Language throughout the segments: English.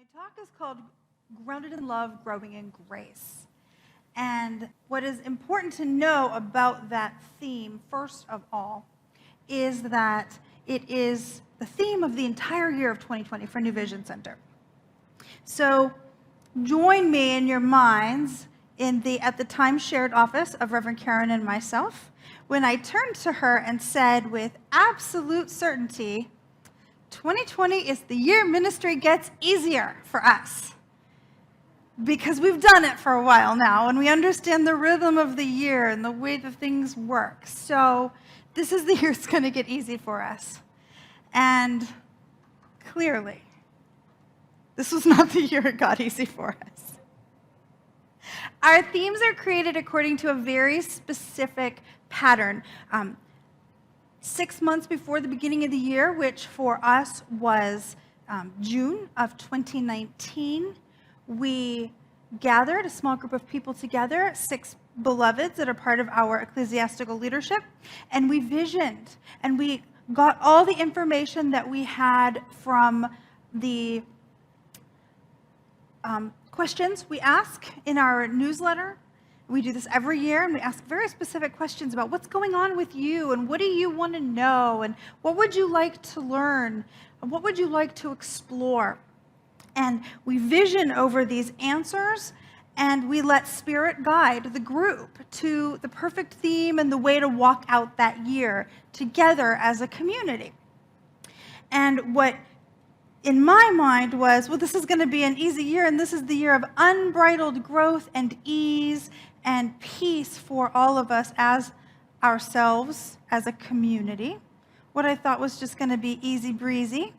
My talk is called Grounded in Love, Growing in Grace. And what is important to know about that theme, first of all, is that it is the theme of the entire year of 2020 for New Vision Center. So join me in your minds at the time shared office of Reverend Karen and myself when I turned to her and said with absolute certainty, 2020 is the year ministry gets easier for us, because we've done it for a while now and we understand the rhythm of the year and the way that things work. So this is the year it's going to get easy for us. And clearly, this was not the year it got easy for us. Our themes are created according to a very specific pattern. 6 months before the beginning of the year, which for us was June of 2019, we gathered a small group of people together, 6 beloveds that are part of our ecclesiastical leadership, and we visioned, and we got all the information that we had from the questions we ask in our newsletter. We do this every year, and we ask very specific questions about what's going on with you, and what do you want to know, and what would you like to learn, and what would you like to explore. And we vision over these answers, and we let Spirit guide the group to the perfect theme and the way to walk out that year together as a community. And what in my mind was, well, this is going to be an easy year, and this is the year of unbridled growth and ease and peace for all of us as ourselves, as a community. What I thought was just going to be easy breezy.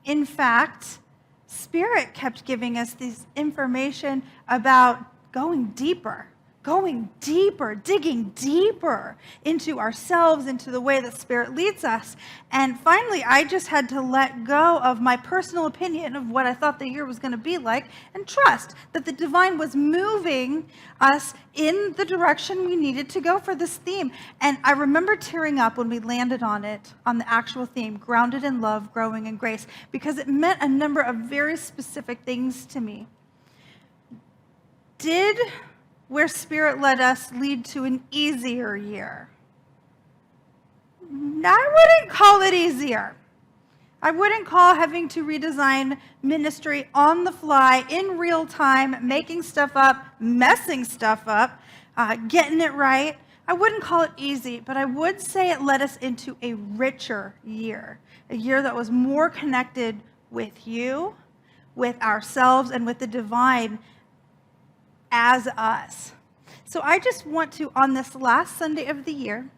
In fact, Spirit kept giving us this information about going deeper, digging deeper into ourselves, into the way that Spirit leads us. And finally, I just had to let go of my personal opinion of what I thought the year was going to be like and trust that the divine was moving us in the direction we needed to go for this theme. And I remember tearing up when we landed on it, on the actual theme, Grounded in Love, Growing in Grace, because it meant a number of very specific things to me. Did where Spirit led us lead to an easier year? I wouldn't call it easier. I wouldn't call having to redesign ministry on the fly, in real time, making stuff up, messing stuff up, getting it right. I wouldn't call it easy, but I would say it led us into a richer year, a year that was more connected with you, with ourselves, and with the divine as us. So I just want to, on this last Sunday of the year,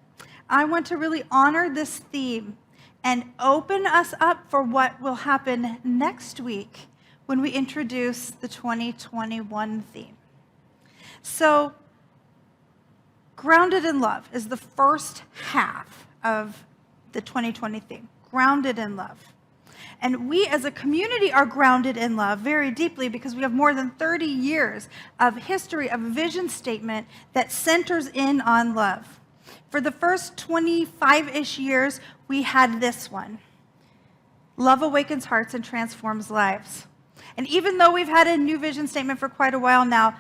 I want to really honor this theme and open us up for what will happen next week when we introduce the 2021 theme. So, Grounded in Love is the first half of the 2020 theme, Grounded in Love. And we as a community are grounded in love very deeply because we have more than 30 years of history of a vision statement that centers in on love. For the first 25-ish years, we had this one. Love awakens hearts and transforms lives. And even though we've had a new vision statement for quite a while now,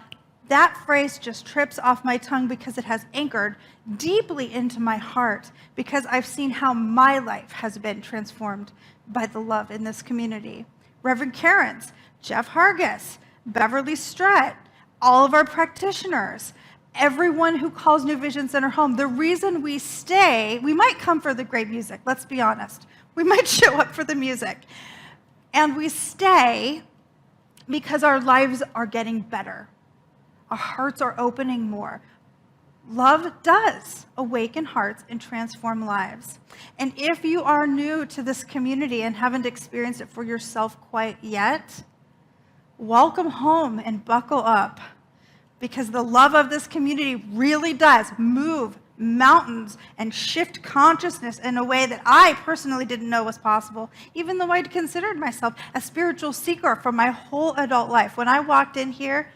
that phrase just trips off my tongue because it has anchored deeply into my heart, because I've seen how my life has been transformed by the love in this community. Reverend Karen's, Jeff Hargis, Beverly Strutt, all of our practitioners, everyone who calls New Vision Center home. The reason we stay, we might come for the great music, let's be honest. We might show up for the music. And we stay because our lives are getting better. Our hearts are opening more. Love does awaken hearts and transform lives. And if you are new to this community and haven't experienced it for yourself quite yet, welcome home and buckle up, because the love of this community really does move mountains and shift consciousness in a way that I personally didn't know was possible, even though I'd considered myself a spiritual seeker for my whole adult life. When I walked in here,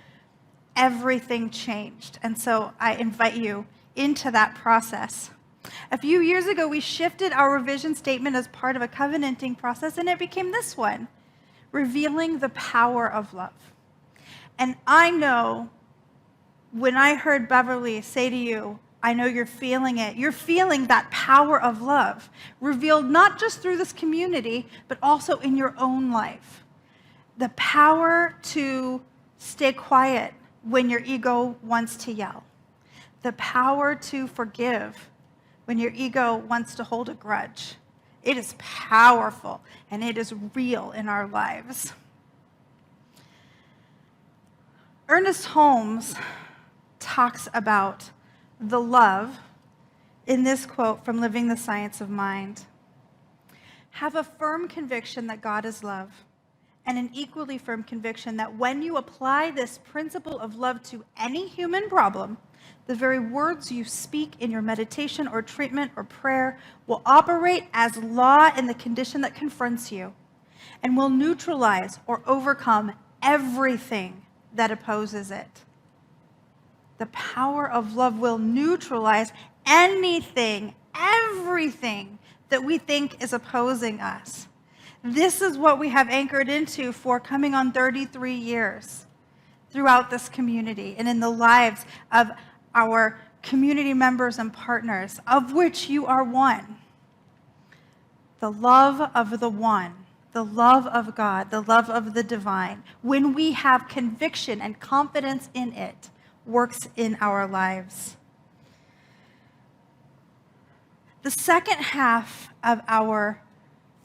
everything changed. And so I invite you into that process. A few years ago, we shifted our vision statement as part of a covenanting process, and it became this one. revealing the power of love. And I know when I heard Beverly say to you, I know you're feeling it. You're feeling that power of love revealed not just through this community, but also in your own life. The power to stay quiet when your ego wants to yell. The power to forgive when your ego wants to hold a grudge. It is powerful and it is real in our lives. Ernest Holmes talks about the love in this quote from Living the Science of Mind. Have a firm conviction that God is love, and an equally firm conviction that when you apply this principle of love to any human problem, the very words you speak in your meditation or treatment or prayer will operate as law in the condition that confronts you and will neutralize or overcome everything that opposes it. The power of love will neutralize anything, everything that we think is opposing us. This is what we have anchored into for coming on 33 years throughout this community and in the lives of our community members and partners, of which you are one. The love of the one, the love of God, the love of the divine, when we have conviction and confidence in it, works in our lives. The second half of our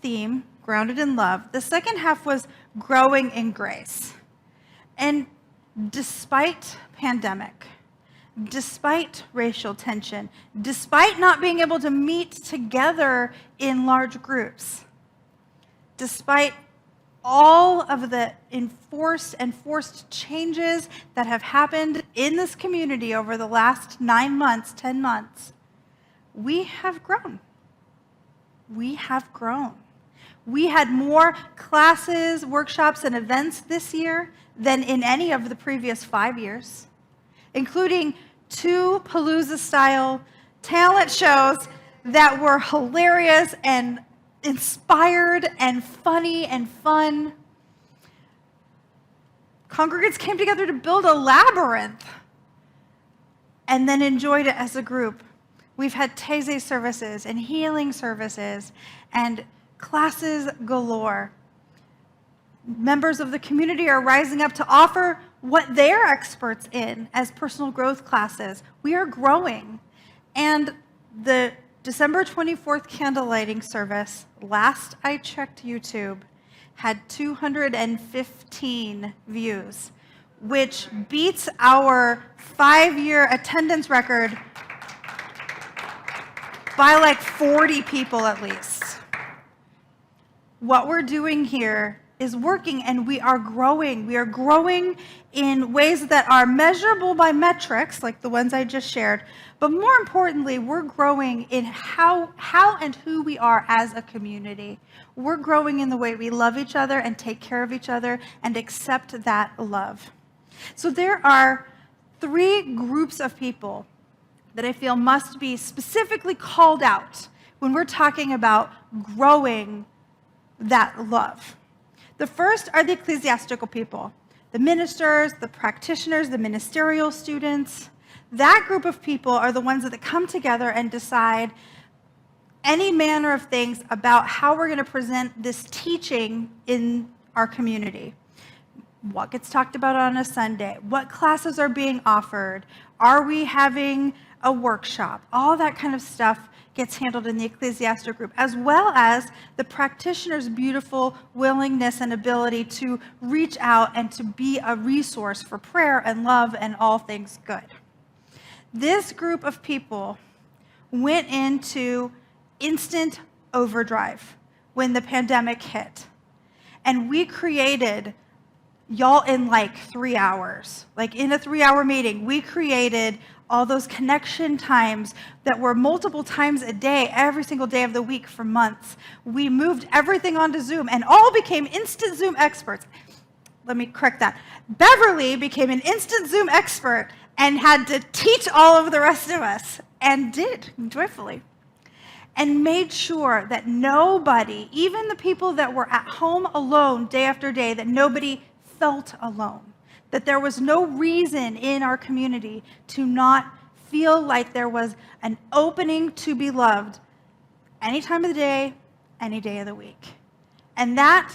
theme, Grounded in Love, the second half was growing in grace. And despite pandemic, despite racial tension, despite not being able to meet together in large groups, despite all of the enforced and forced changes that have happened in this community over the last 9 months, 10 months, we have grown. We have grown. We had more classes, workshops, and events this year than in any of the previous 5 years, including 2 Palooza-style talent shows that were hilarious and inspired and funny and fun. Congregants came together to build a labyrinth and then enjoyed it as a group. We've had Taizé services and healing services and classes galore. Members of the community are rising up to offer what they're experts in as personal growth classes. We are growing. And the December 24th candlelighting service, last I checked YouTube, had 215 views, which beats our 5-year attendance record by like 40 people at least. What we're doing here is working, and we are growing. We are growing in ways that are measurable by metrics, like the ones I just shared, but more importantly, we're growing in how and who we are as a community. We're growing in the way we love each other and take care of each other and accept that love. So there are 3 groups of people that I feel must be specifically called out when we're talking about growing that love. The first are the ecclesiastical people, the ministers, the practitioners, the ministerial students. That group of people are the ones that come together and decide any manner of things about how we're going to present this teaching in our community. What gets talked about on a Sunday? What classes are being offered? Are we having a workshop? All that kind of stuff gets handled in the ecclesiastic group, as well as the practitioner's beautiful willingness and ability to reach out and to be a resource for prayer and love and all things good. This group of people went into instant overdrive when the pandemic hit. And we created, y'all, in like 3 hours, like in a 3-hour meeting, we created all those connection times that were multiple times a day, every single day of the week for months. We moved everything onto Zoom and all became instant Zoom experts. Let me correct that. Beverly became an instant Zoom expert and had to teach all of the rest of us, and did, joyfully. and made sure that nobody, even the people that were at home alone day after day, that nobody felt alone, that there was no reason in our community to not feel like there was an opening to be loved any time of the day, any day of the week. And that,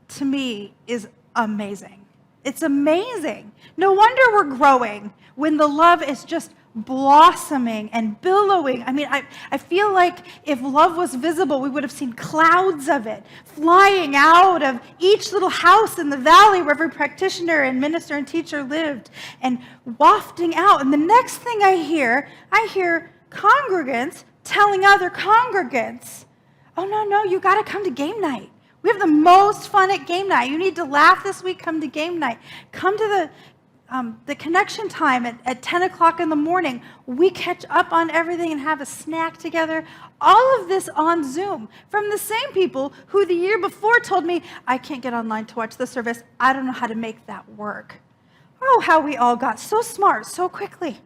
to me, is amazing. It's amazing. No wonder we're growing when the love is just blossoming and billowing. I mean, I feel like if love was visible, we would have seen clouds of it flying out of each little house in the valley where every practitioner and minister and teacher lived, and wafting out. And the next thing I hear congregants telling other congregants, oh, no, you got to come to game night. We have the most fun at game night. You need to laugh this week, come to game night. Come to the connection time at 10 o'clock in the morning. We catch up on everything and have a snack together. All of this on Zoom from the same people who the year before told me, I can't get online to watch the service. I don't know how to make that work. Oh, how we all got so smart so quickly.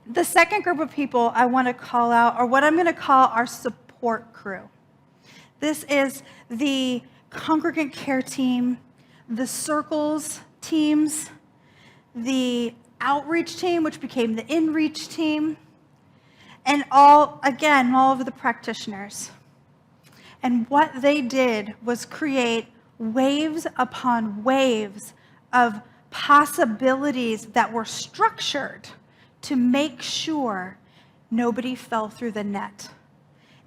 The second group of people I want to call out are what I'm going to call our support crew. This is the congregant care team, the circles teams, the outreach team, which became the in-reach team, and all of the practitioners. And what they did was create waves upon waves of possibilities that were structured to make sure nobody fell through the net.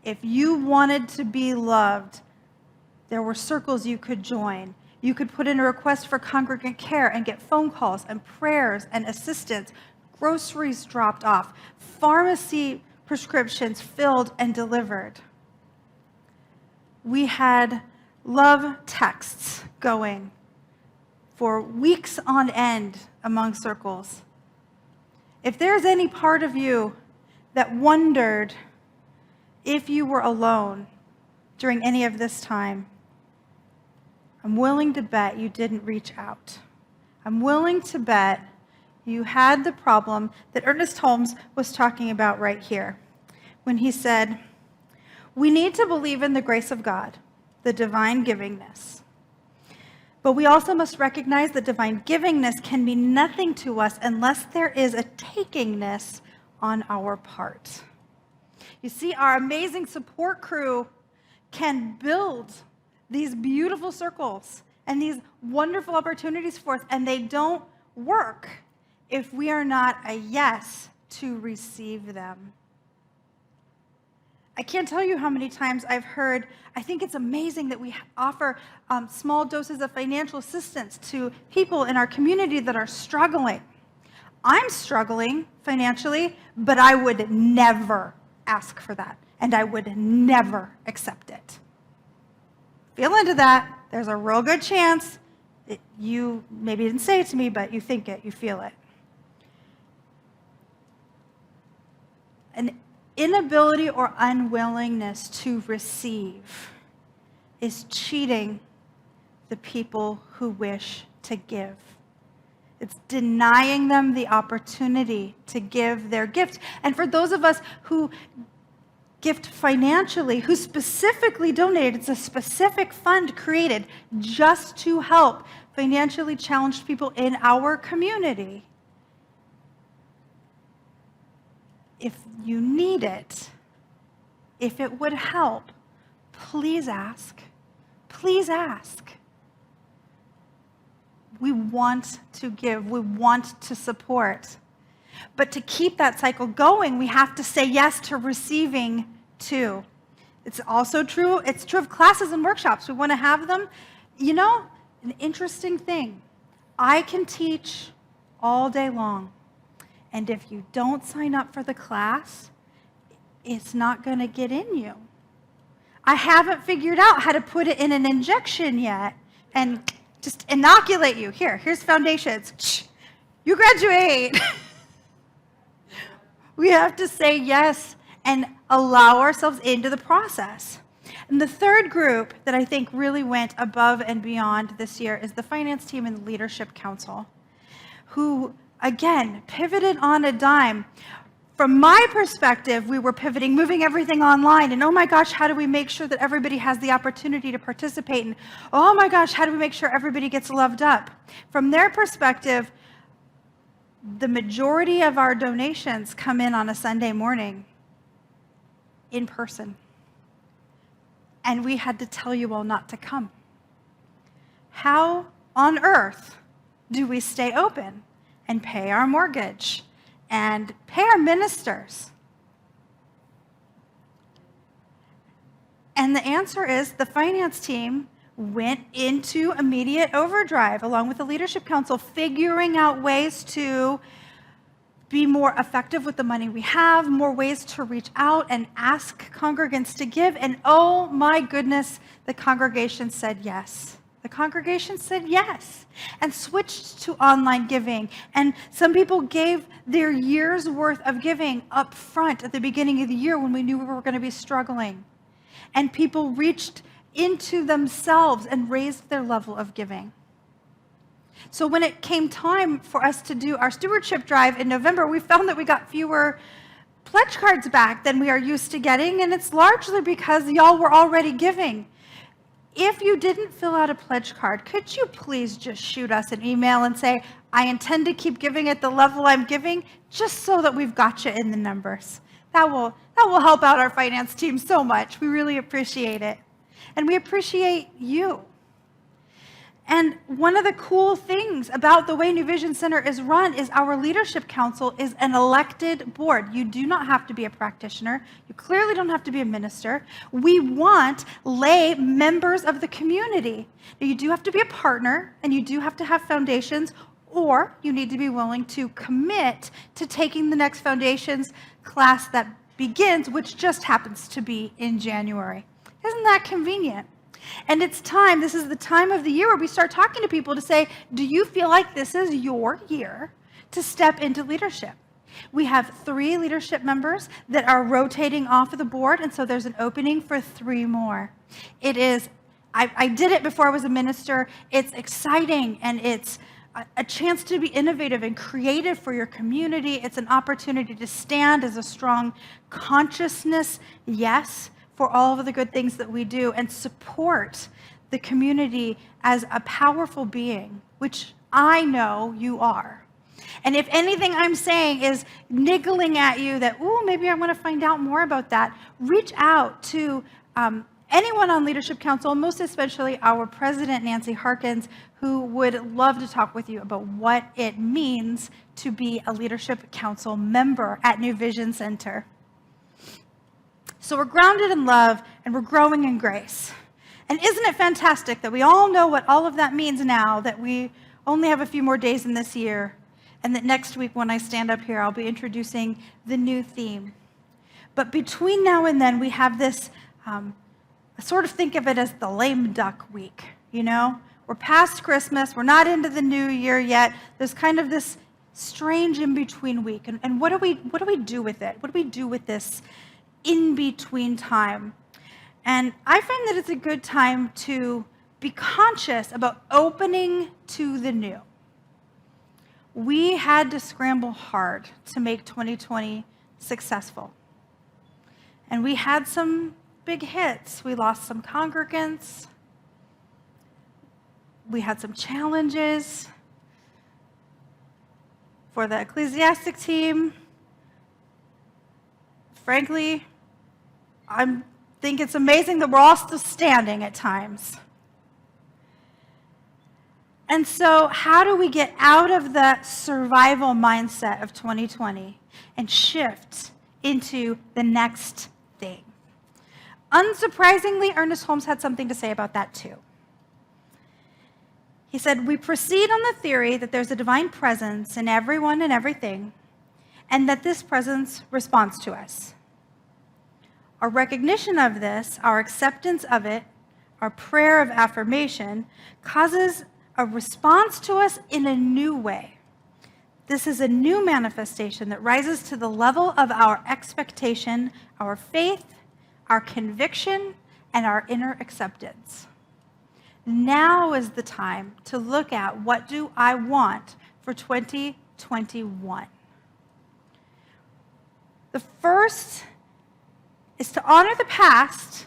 If you wanted to be loved, there were circles you could join. You could put in a request for congregant care and get phone calls and prayers and assistance, groceries dropped off, pharmacy prescriptions filled and delivered. We had love texts going for weeks on end among circles. If there's any part of you that wondered if you were alone during any of this time, I'm willing to bet you didn't reach out. I'm willing to bet you had the problem that Ernest Holmes was talking about right here when he said, we need to believe in the grace of God, the divine givingness. But we also must recognize that divine givingness can mean nothing to us unless there is a takingness on our part. You see, our amazing support crew can build these beautiful circles and these wonderful opportunities for us, and they don't work if we are not a yes to receive them. I can't tell you how many times I've heard, I think it's amazing that we offer small doses of financial assistance to people in our community that are struggling. I'm struggling financially, but I would never ask for that, and I would never accept it. Feel into that. There's a real good chance that you maybe didn't say it to me, but you think it, you feel it. An inability or unwillingness to receive is cheating the people who wish to give. It's denying them the opportunity to give their gift. And for those of us who gift financially, who specifically donated, it's a specific fund created just to help financially challenged people in our community. If you need it, if it would help, please ask. Please ask. We want to give. We want to support. But to keep that cycle going, we have to say yes to receiving too. It's also true. It's true of classes and workshops. We want to have them. You know, an interesting thing. I can teach all day long. And if you don't sign up for the class, it's not going to get in you. I haven't figured out how to put it in an injection yet and just inoculate you. Here's foundations. You graduate. We have to say yes and allow ourselves into the process. And the third group that I think really went above and beyond this year is the finance team and the leadership council, who, again, pivoted on a dime From my perspective, we were pivoting, moving everything online, and oh my gosh, how do we make sure that everybody has the opportunity to participate? And oh my gosh, how do we make sure everybody gets loved up? From their perspective, the majority of our donations come in on a Sunday morning in person. And we had to tell you all not to come. How on earth do we stay open and pay our mortgage and pay our ministers? And the answer is the finance team went into immediate overdrive along with the leadership council, figuring out ways to be more effective with the money we have, more ways to reach out and ask congregants to give. And oh my goodness, the congregation said yes. The congregation said yes and switched to online giving. And some people gave their year's worth of giving up front at the beginning of the year when we knew we were going to be struggling. And people reached into themselves and raised their level of giving. So when it came time for us to do our stewardship drive in November, we found that we got fewer pledge cards back than we are used to getting, and it's largely because y'all were already giving. If you didn't fill out a pledge card, could you please just shoot us an email and say, I intend to keep giving at the level I'm giving, just so that we've got you in the numbers. That will help out our finance team so much. We really appreciate it. And we appreciate you. And one of the cool things about the way New Vision Center is run is our leadership council is an elected board. You do not have to be a practitioner. You clearly don't have to be a minister. We want lay members of the community. Now, you do have to be a partner, and you do have to have foundations, or you need to be willing to commit to taking the next foundations class that begins, which just happens to be in January. Isn't that convenient? And it's time, this is the time of the year where we start talking to people to say, do you feel like this is your year to step into leadership? We have 3 leadership members that are rotating off of the board, and so there's an opening for 3 more. It is, I did it before I was a minister. It's exciting, and it's a chance to be innovative and creative for your community. It's an opportunity to stand as a strong consciousness, yes, for all of the good things that we do, and support the community as a powerful being, which I know you are. And if anything I'm saying is niggling at you that, ooh, maybe I want to find out more about that, reach out to anyone on Leadership Council, most especially our president, Nancy Harkins, who would love to talk with you about what it means to be a Leadership Council member at New Vision Center. So we're grounded in love, and we're growing in grace. And isn't it fantastic that we all know what all of that means now, that we only have a few more days in this year, and that next week when I stand up here, I'll be introducing the new theme. But between now and then, we have this, I sort of think of it as the lame duck week, you know? We're past Christmas, we're not into the new year yet. There's kind of this strange in-between week. And what do we do with it? What do we do with this in-between time? And I find that it's a good time to be conscious about opening to the new. We had to scramble hard to make 2020 successful. And we had some big hits. We lost some congregants. We had some challenges. For the ecclesiastic team, frankly, I think it's amazing that we're all still standing at times. And so how do we get out of the survival mindset of 2020 and shift into the next thing? Unsurprisingly, Ernest Holmes had something to say about that too. He said, we proceed on the theory that there's a divine presence in everyone and everything, and that this presence responds to us. Our recognition of this, our acceptance of it, our prayer of affirmation, causes a response to us in a new way. This is a new manifestation that rises to the level of our expectation, our faith, our conviction, and our inner acceptance. Now is the time to look at what do I want for 2021. The first is to honor the past,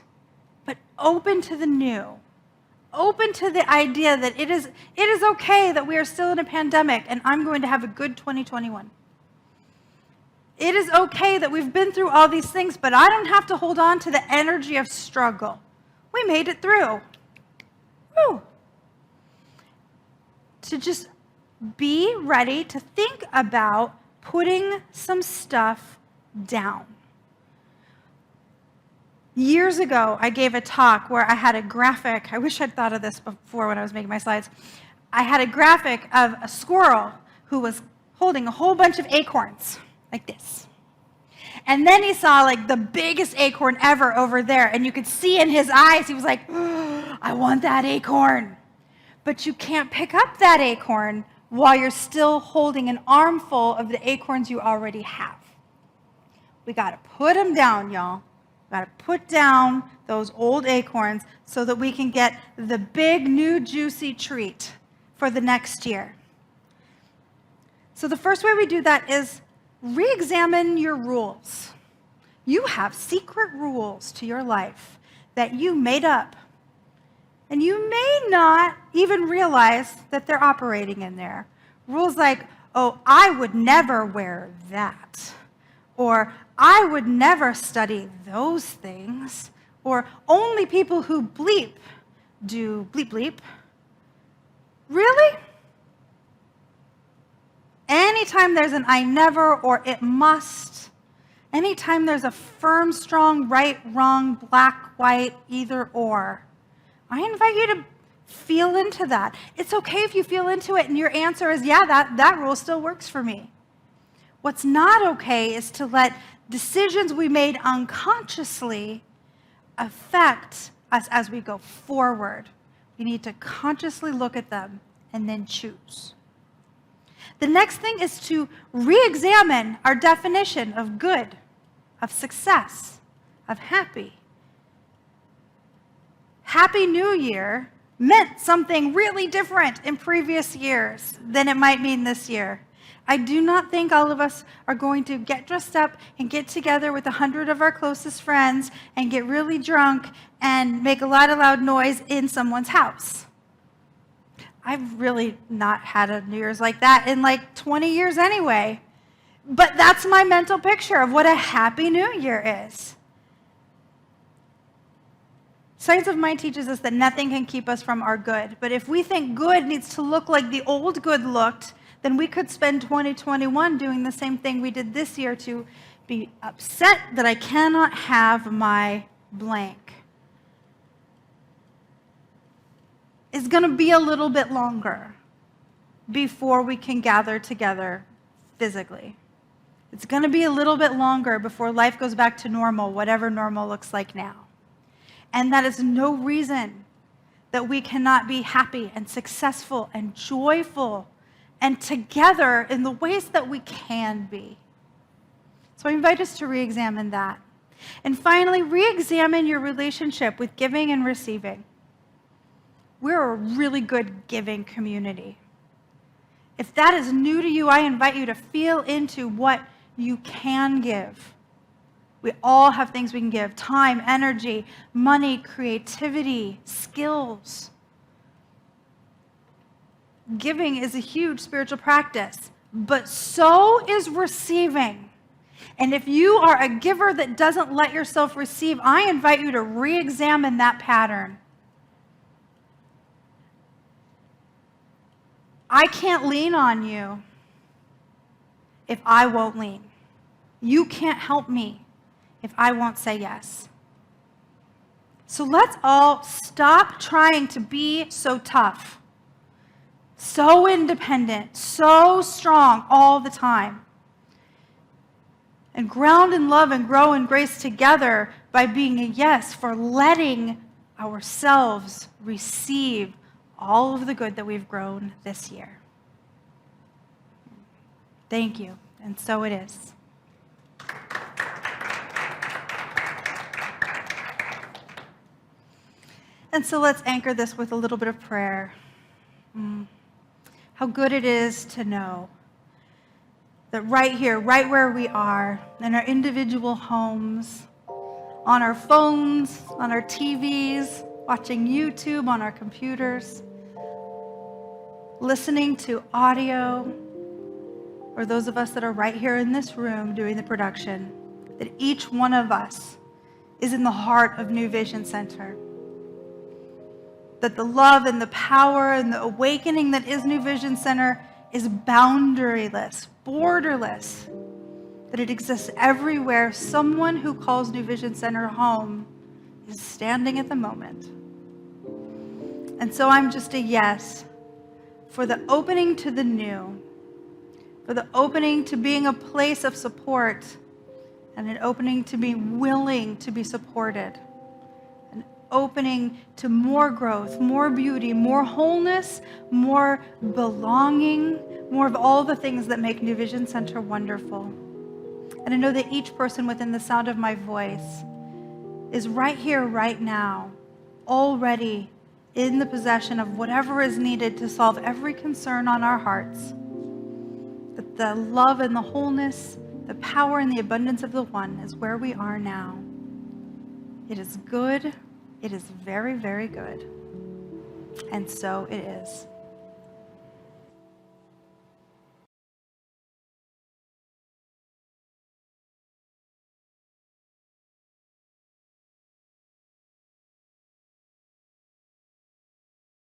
but open to the new. Open to the idea that it is okay that we are still in a pandemic and I'm going to have a good 2021. It is okay that we've been through all these things, but I don't have to hold on to the energy of struggle. We made it through. Woo. To just be ready to think about putting some stuff down. Years ago, I gave a talk where I had a graphic. I wish I'd thought of this before when I was making my slides. I had a graphic of a squirrel who was holding a whole bunch of acorns, like this. And then he saw like the biggest acorn ever over there, and you could see in his eyes, he was like, oh, I want that acorn. But you can't pick up that acorn while you're still holding an armful of the acorns you already have. We got to put them down, y'all. Got to put down those old acorns so that we can get the big, new, juicy treat for the next year. So the first way we do that is re-examine your rules. You have secret rules to your life that you made up. And you may not even realize that they're operating in there. Rules like, oh, I would never wear that. Or I would never study those things. Or only people who bleep do bleep bleep. Really? Anytime there's an I never or it must, anytime there's a firm, strong, right, wrong, black, white, either or, I invite you to feel into that. It's okay if you feel into it and your answer is, yeah, that rule still works for me. What's not okay is to let decisions we made unconsciously affect us as we go forward. We need to consciously look at them and then choose. The next thing is to re-examine our definition of good, of success, of happy. Happy New Year meant something really different in previous years than it might mean this year. I do not think all of us are going to get dressed up and get together with 100 of our closest friends and get really drunk and make a lot of loud noise in someone's house. I've really not had a New Year's like that in like 20 years anyway. But that's my mental picture of what a happy New Year is. Science of Mind teaches us that nothing can keep us from our good. But if we think good needs to look like the old good looked, then we could spend 2021 doing the same thing we did this year to be upset that I cannot have my blank. It's going to be a little bit longer before we can gather together physically. It's going to be a little bit longer before life goes back to normal, whatever normal looks like now. And that is no reason that we cannot be happy and successful and joyful and together in the ways that we can be. So I invite us to re-examine that. And finally, re-examine your relationship with giving and receiving. We're a really good giving community. If that is new to you, I invite you to feel into what you can give. We all have things we can give: time, energy, money, creativity, skills. Giving is a huge spiritual practice, but so is receiving. And if you are a giver that doesn't let yourself receive, I invite you to re-examine that pattern. I can't lean on you if I won't lean. You can't help me if I won't say yes. So let's all stop trying to be so tough, so independent, so strong all the time, and ground in love and grow in grace together by being a yes for letting ourselves receive all of the good that we've grown this year. Thank you, and so it is. And so let's anchor this with a little bit of prayer. How good it is to know that right here, right where we are, in our individual homes, on our phones, on our TVs, watching YouTube, on our computers, listening to audio, or those of us that are right here in this room doing the production, that each one of us is in the heart of New Vision Center. That the love and the power and the awakening that is New Vision Center is boundaryless, borderless, that it exists everywhere. Someone who calls New Vision Center home is standing at the moment. And so I'm just a yes for the opening to the new, for the opening to being a place of support, and an opening to be willing to be supported, an opening to more growth, more beauty, more wholeness, more belonging, more of all the things that make New Vision Center wonderful. And I know that each person within the sound of my voice is right here, right now, already in the possession of whatever is needed to solve every concern on our hearts. That the love and the wholeness, the power and the abundance of the one is where we are now. It is good. It is very, very good. And so it is.